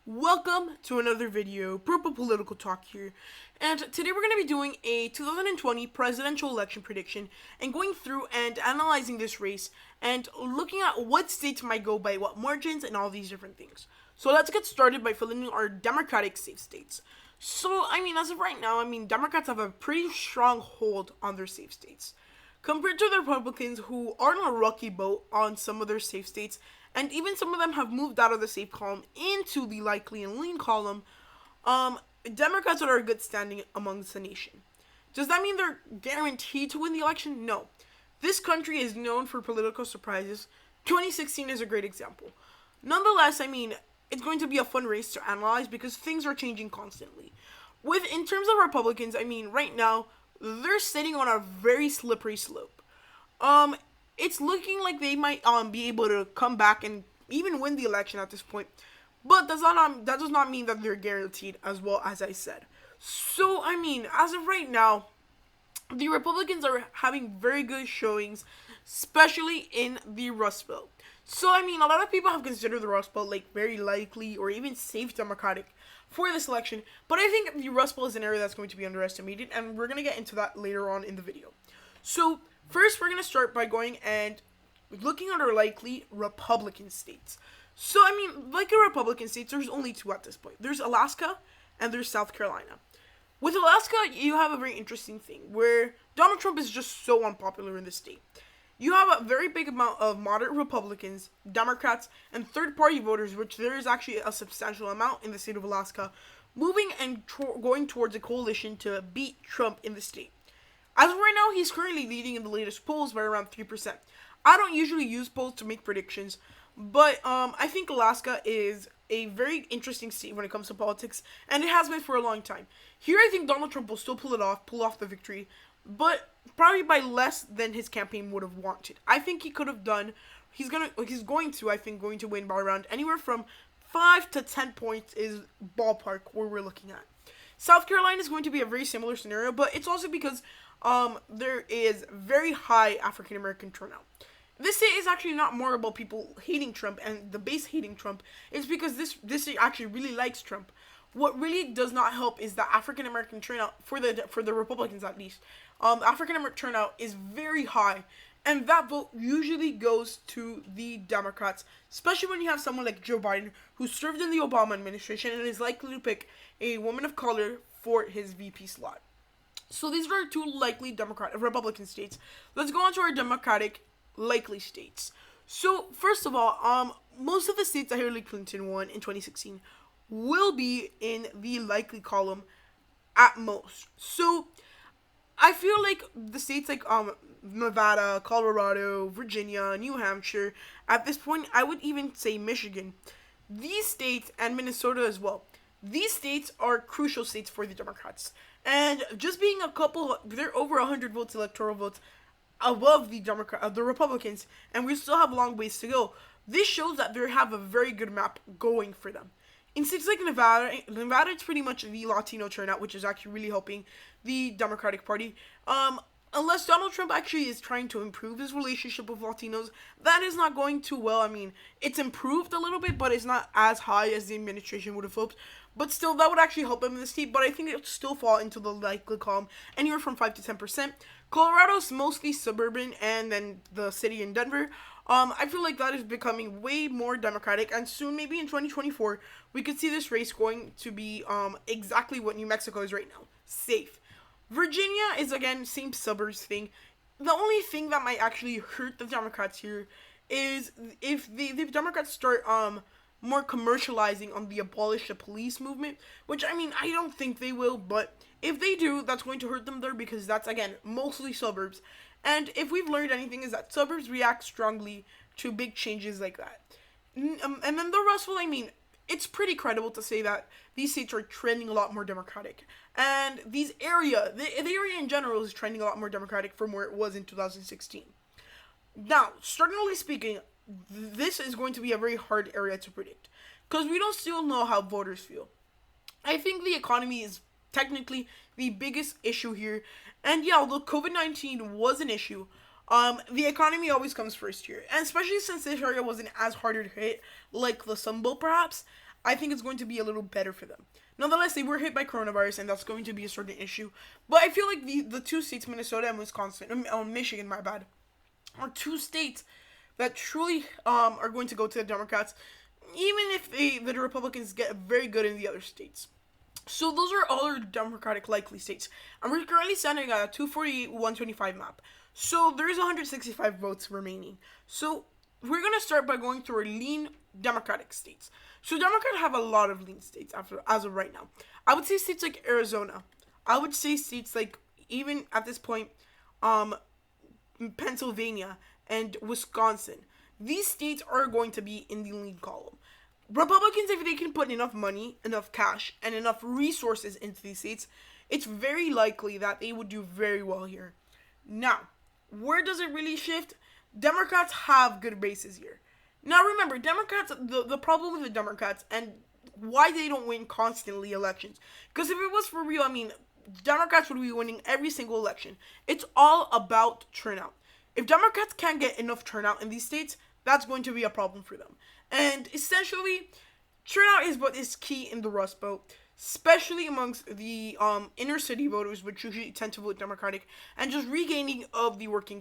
Welcome to another video, Purple Political Talk here, and today we're going to be doing a 2020 presidential election prediction and going through and analyzing this race and looking at what states might go by what margins and all these different things. So let's get started by filling in our Democratic safe states. So, as of right now, Democrats have a pretty strong hold on their safe states. Compared to the Republicans, who are in a rocky boat on some of their safe states, and even some of them have moved out of the safe column into the likely and lean column, Democrats are a good standing amongst the nation. Does that mean they're guaranteed to win the election? No. This country is known for political surprises. 2016 is a great example. Nonetheless, it's going to be a fun race to analyze because things are changing constantly. In terms of Republicans, right now, they're sitting on a very slippery slope. It's looking like they might be able to come back and even win the election at this point. But that does not mean that they're guaranteed, as well as I said. So, as of right now, the Republicans are having very good showings, especially in the Rust Belt. So, a lot of people have considered the Rust Belt very likely or even safe Democratic for this election. But I think the Rust Belt is an area that's going to be underestimated, and we're going to get into that later on in the video. So, first, we're going to start by going and looking at our likely Republican states. So, likely Republican states, there's only two at this point. There's Alaska and there's South Carolina. With Alaska, you have a very interesting thing where Donald Trump is just so unpopular in the state. You have a very big amount of moderate Republicans, Democrats, and third-party voters, which there is actually a substantial amount in the state of Alaska, moving and going towards a coalition to beat Trump in the state. As of right now, he's currently leading in the latest polls by around 3%. I don't usually use polls to make predictions, but I think Alaska is a very interesting state when it comes to politics, and it has been for a long time. Here, I think Donald Trump will still pull off the victory, but probably by less than his campaign would have wanted. I think he could have done. He's going to win by around anywhere from 5 to 10 points is ballpark where we're looking at. South Carolina is going to be a very similar scenario, but it's also because there is very high African American turnout. This state is actually not more about people hating Trump and the base hating Trump. It's because this state actually really likes Trump. What really does not help is the African American turnout for the Republicans at least. African American turnout is very high, and that vote usually goes to the Democrats, especially when you have someone like Joe Biden who served in the Obama administration and is likely to pick a woman of color for his VP slot. So these are two likely Republican states. Let's go on to our Democratic likely states. So first of all, most of the states that Hillary Clinton won in 2016 will be in the likely column at most. So I feel like the states like Nevada, Colorado, Virginia, New Hampshire, at this point I would even say Michigan. These states and Minnesota as well. These states are crucial states for the Democrats. And just being they're over 100 votes, electoral votes, above the Republicans, and we still have a long ways to go. This shows that they have a very good map going for them. In states like Nevada, it's pretty much the Latino turnout, which is actually really helping the Democratic Party. Unless Donald Trump actually is trying to improve his relationship with Latinos, that is not going too well. It's improved a little bit, but it's not as high as the administration would have hoped. But still, that would actually help him in the state, but I think it would still fall into the likely column, anywhere from 5 to 10%. Colorado's mostly suburban, and then the city in Denver. I feel like that is becoming way more Democratic, and soon, maybe in 2024, we could see this race going to be exactly what New Mexico is right now, safe. Virginia is, again, same suburbs thing. The only thing that might actually hurt the Democrats here is if the Democrats start more commercializing on the abolish the police movement, which, I don't think they will, but if they do, that's going to hurt them there because that's, again, mostly suburbs. And if we've learned anything is that suburbs react strongly to big changes like that. And then the Rust Belt, it's pretty credible to say that these states are trending a lot more Democratic. And the area in general is trending a lot more Democratic from where it was in 2016. Now, certainly speaking, this is going to be a very hard area to predict because we don't still know how voters feel. I think the economy is technically the biggest issue here, and yeah, although COVID-19 was an issue, the economy always comes first here, and especially since this area wasn't as harder to hit like the Sun Belt perhaps, I think it's going to be a little better for them. Nonetheless, they were hit by coronavirus, and that's going to be a certain issue. But I feel like the two states, Minnesota and Wisconsin, Michigan, my bad, are two states that truly are going to go to the Democrats, even if the Republicans get very good in the other states. So those are all our Democratic likely states. And we're currently standing at a 248-125 map. So there's 165 votes remaining. So we're going to start by going through our lean Democratic states. So Democrats have a lot of lean states as of right now. I would say states like Arizona. I would say states like, even at this point, Pennsylvania and Wisconsin. These states are going to be in the lean column. Republicans, if they can put enough money, enough cash, and enough resources into these states, it's very likely that they would do very well here. Now, where does it really shift? Democrats have good bases here. Now remember, Democrats, the problem with the Democrats and why they don't win constantly elections, because if it was for real, I mean, Democrats would be winning every single election. It's all about turnout. If Democrats can't get enough turnout in these states, that's going to be a problem for them. And essentially, turnout is what is key in the Rust Belt, especially amongst the inner city voters, which usually tend to vote Democratic, and just regaining of the working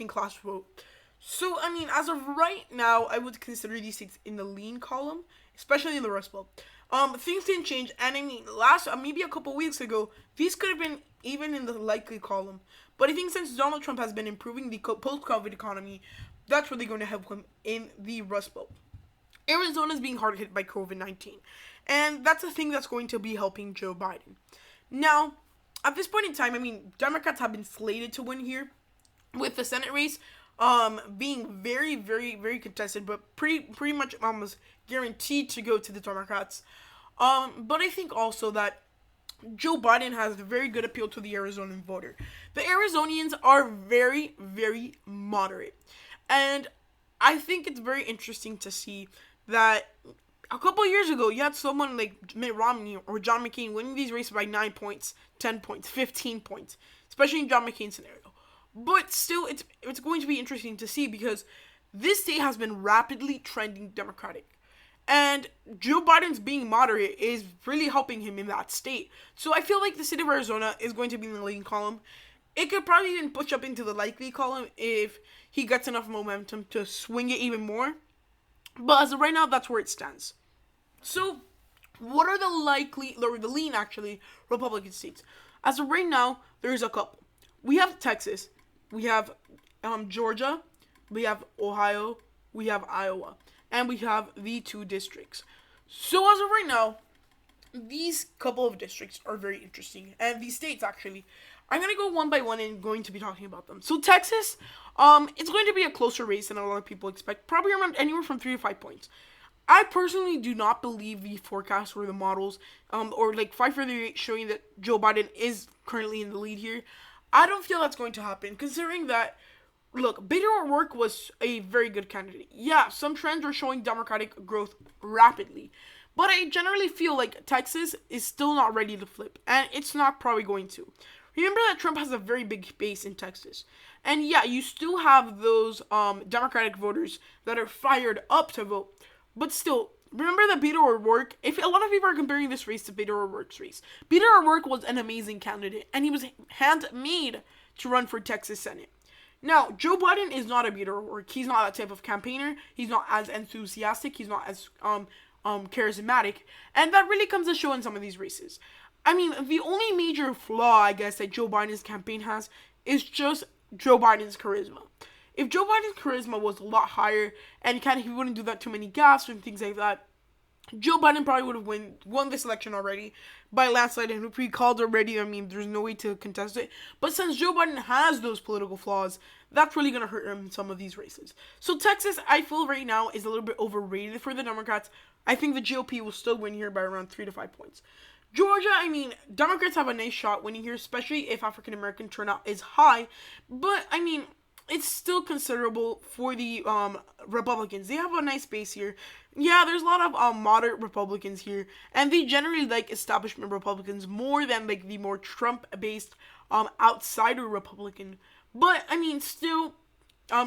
class vote. So, I mean, as of right now, I would consider these states in the lean column, especially in the Rust Belt. Things didn't change, and I mean, maybe a couple weeks ago, these could have been even in the likely column. But I think since Donald Trump has been improving the post-COVID economy, that's really going to help him in the Rust Belt. Arizona is being hard hit by COVID-19, and that's a thing that's going to be helping Joe Biden. Now, at this point in time, I mean, Democrats have been slated to win here, with the Senate race being very, very, very contested, but pretty much almost guaranteed to go to the Democrats. But I think also that Joe Biden has a very good appeal to the Arizonan voter. The Arizonians are very, very moderate, and I think it's very interesting to see that a couple years ago, you had someone like Mitt Romney or John McCain winning these races by 9 points, 10 points, 15 points, especially in John McCain's scenario. But still, it's going to be interesting to see because this state has been rapidly trending Democratic. And Joe Biden's being moderate is really helping him in that state. So I feel like the state of Arizona is going to be in the lean column. It could probably even push up into the likely column if he gets enough momentum to swing it even more. But as of right now, that's where it stands. So, what are the lean Republican states? As of right now, there's a couple. We have Texas, we have Georgia, we have Ohio, we have Iowa, and we have the 2 districts. So as of right now, these couple of districts are very interesting, and these states actually. I'm going to go one by one and going to be talking about them. So Texas, it's going to be a closer race than a lot of people expect. Probably around anywhere from 3 to 5 points. I personally do not believe the forecasts or the models, or like 538 showing that Joe Biden is currently in the lead here. I don't feel that's going to happen, considering that, look, Beto O'Rourke was a very good candidate. Yeah, some trends are showing Democratic growth rapidly. But I generally feel like Texas is still not ready to flip, and it's not probably going to. Remember that Trump has a very big base in Texas. And yeah, you still have those Democratic voters that are fired up to vote. But still, remember that Beto O'Rourke, if a lot of people are comparing this race to Beto O'Rourke's race, Beto O'Rourke was an amazing candidate, and he was handmade to run for Texas Senate. Now, Joe Biden is not a Beto O'Rourke. He's not that type of campaigner. He's not as enthusiastic. He's not as charismatic. And that really comes to show in some of these races. I mean, the only major flaw, I guess, that Joe Biden's campaign has is just Joe Biden's charisma. If Joe Biden's charisma was a lot higher and he wouldn't do that too many gaffes and things like that, Joe Biden probably would have won this election already by landslide, and if we called already, I mean, there's no way to contest it. But since Joe Biden has those political flaws, that's really going to hurt him in some of these races. So Texas, I feel right now, is a little bit overrated for the Democrats. I think the GOP will still win here by around 3 to 5 points. Georgia, I mean, Democrats have a nice shot winning here, especially if African-American turnout is high. But, I mean, it's still considerable for the Republicans. They have a nice base here. Yeah, there's a lot of moderate Republicans here, and they generally like establishment Republicans more than like the more Trump-based outsider Republican. But, I mean, still,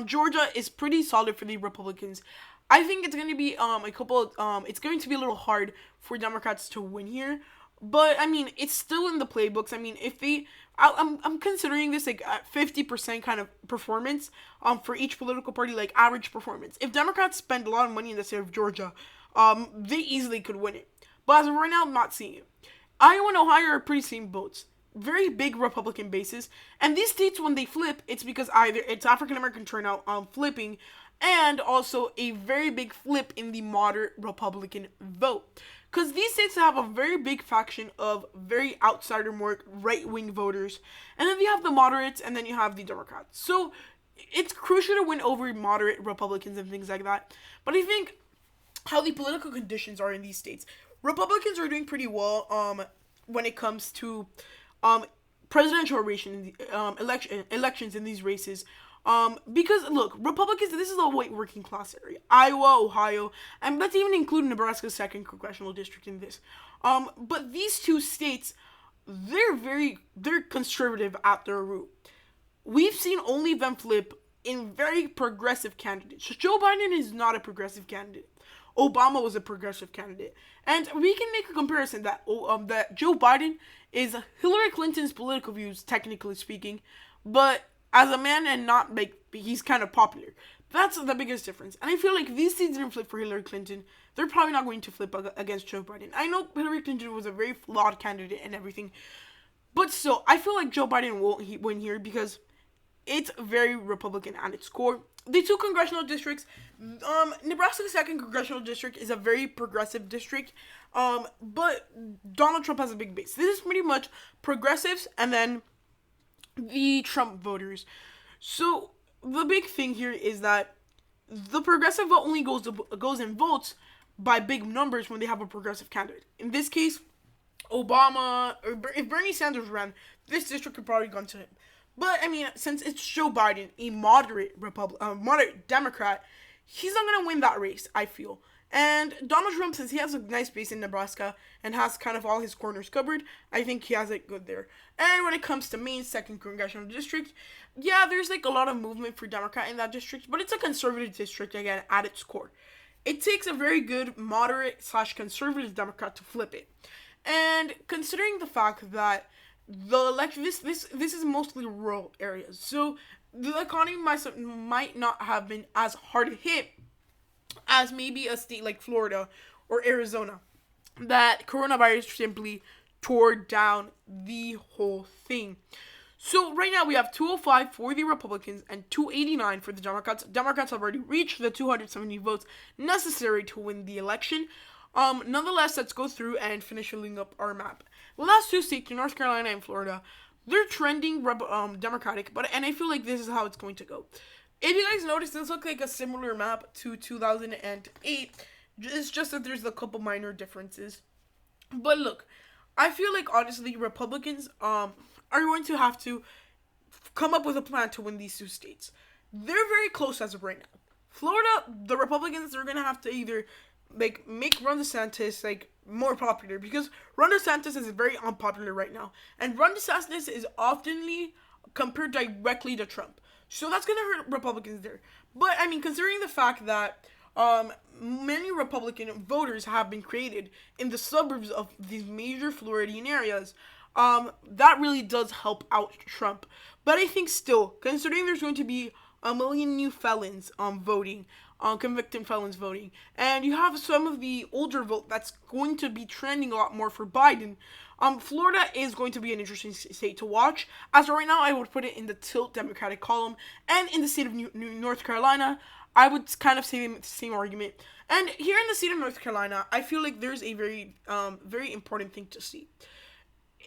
Georgia is pretty solid for the Republicans. I think it's going to be it's going to be a little hard for Democrats to win here. But I mean, it's still in the playbooks. I mean, if they, I'm considering this like at 50% kind of performance for each political party, like average performance. If Democrats spend a lot of money in the state of Georgia, they easily could win it. But as of right now, I'm not seeing it. Iowa and Ohio are pretty same votes. Very big Republican bases. And these states, when they flip, it's because either it's African American turnout flipping, and also a very big flip in the moderate Republican vote. Because these states have a very big faction of very outsider, more right-wing voters. And then you have the moderates, and then you have the Democrats. So it's crucial to win over moderate Republicans and things like that. But I think how the political conditions are in these states, Republicans are doing pretty well when it comes to presidential elections in these races. Because look, Republicans, this is a white working class area. Iowa, Ohio, and let's even include Nebraska's second congressional district in this. But these two states, they're conservative at their root. We've seen only them flip in very progressive candidates. Joe Biden is not a progressive candidate. Obama was a progressive candidate. And we can make a comparison that that Joe Biden is Hillary Clinton's political views, technically speaking, but as a man and not like he's kind of popular. That's the biggest difference. And I feel like these seats didn't flip for Hillary Clinton. They're probably not going to flip against Joe Biden. I know Hillary Clinton was a very flawed candidate and everything, but still, I feel like Joe Biden won't win here because it's very Republican at its core. The two congressional districts, Nebraska's second congressional district is a very progressive district, but Donald Trump has a big base. This is pretty much progressives and then the Trump voters. So the big thing here is that the progressive vote only goes and votes by big numbers when they have a progressive candidate. In this case, Obama, or if Bernie Sanders ran, this district could probably gone to him. But I mean, since it's Joe Biden, a moderate moderate Democrat, he's not gonna win that race, I feel. And Donald Trump, since he has a nice base in Nebraska and has kind of all his corners covered, I think he has it good there. And when it comes to Maine's second congressional district, yeah, there's like a lot of movement for Democrat in that district, but it's a conservative district again at its core. It takes a very good moderate / conservative Democrat to flip it. And considering the fact that this is mostly rural areas, so the economy might not have been as hard hit as maybe a state like Florida or Arizona, that coronavirus simply tore down the whole thing. So right now we have 205 for the Republicans and 289 for the Democrats. Democrats have already reached the 270 votes necessary to win the election. Nonetheless, let's go through and finish filling up our map. The last two states, North Carolina and Florida, they're trending Democratic, and I feel like this is how it's going to go. If you guys notice, this looks like a similar map to 2008. It's just that there's a couple minor differences. But look, I feel like honestly, Republicans are going to have to come up with a plan to win these two states. They're very close as of right now. Florida, the Republicans are going to have to either make Ron DeSantis more popular, because Ron DeSantis is very unpopular right now, and Ron DeSantis is oftenly compared directly to Trump, so that's gonna hurt Republicans there. But I mean, considering the fact that many Republican voters have been created in the suburbs of these major Floridian areas, that really does help out Trump. But I think still, considering there's going to be a million new felons voting, convicted felons voting, and you have some of the older vote that's going to be trending a lot more for Biden, Florida is going to be an interesting state to watch. As of right now, I would put it in the tilt Democratic column, and in the state of North Carolina, I would kind of say the same argument. And here in the state of North Carolina, I feel like there's a very important thing to see.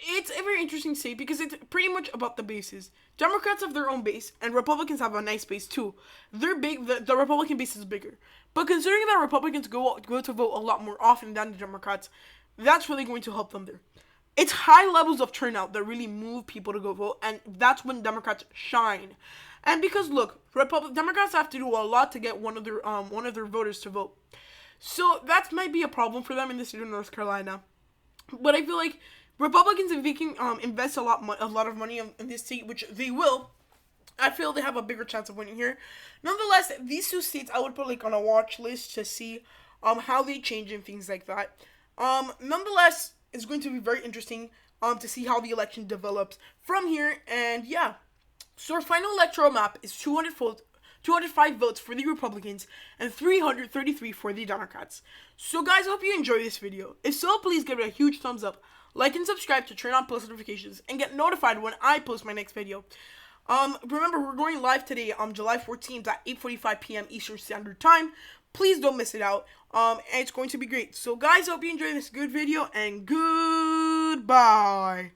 It's a very interesting state because it's pretty much about the bases. Democrats have their own base, and Republicans have a nice base too. They're big. The Republican base is bigger. But considering that Republicans go to vote a lot more often than the Democrats, that's really going to help them there. It's high levels of turnout that really move people to go vote, and that's when Democrats shine. And because look, Democrats have to do a lot to get one of their voters to vote, so that might be a problem for them in the state of North Carolina. But I feel like Republicans, if they can invest a lot of money in this state, which they will, I feel they have a bigger chance of winning here. Nonetheless, these two states I would put like on a watch list to see how they change and things like that. Nonetheless, it's going to be very interesting to see how the election develops from here. And yeah, so our final electoral map is 205 votes for the Republicans and 333 for the Democrats. So guys, I hope you enjoyed this video. If so, please give it a huge thumbs up, like and subscribe to turn on post notifications and get notified when I post my next video. Remember, we're going live today on July 14th at 8:45 p.m. Eastern Standard Time. Please don't miss it out. And it's going to be great. So guys, I hope you enjoyed this good video, and goodbye.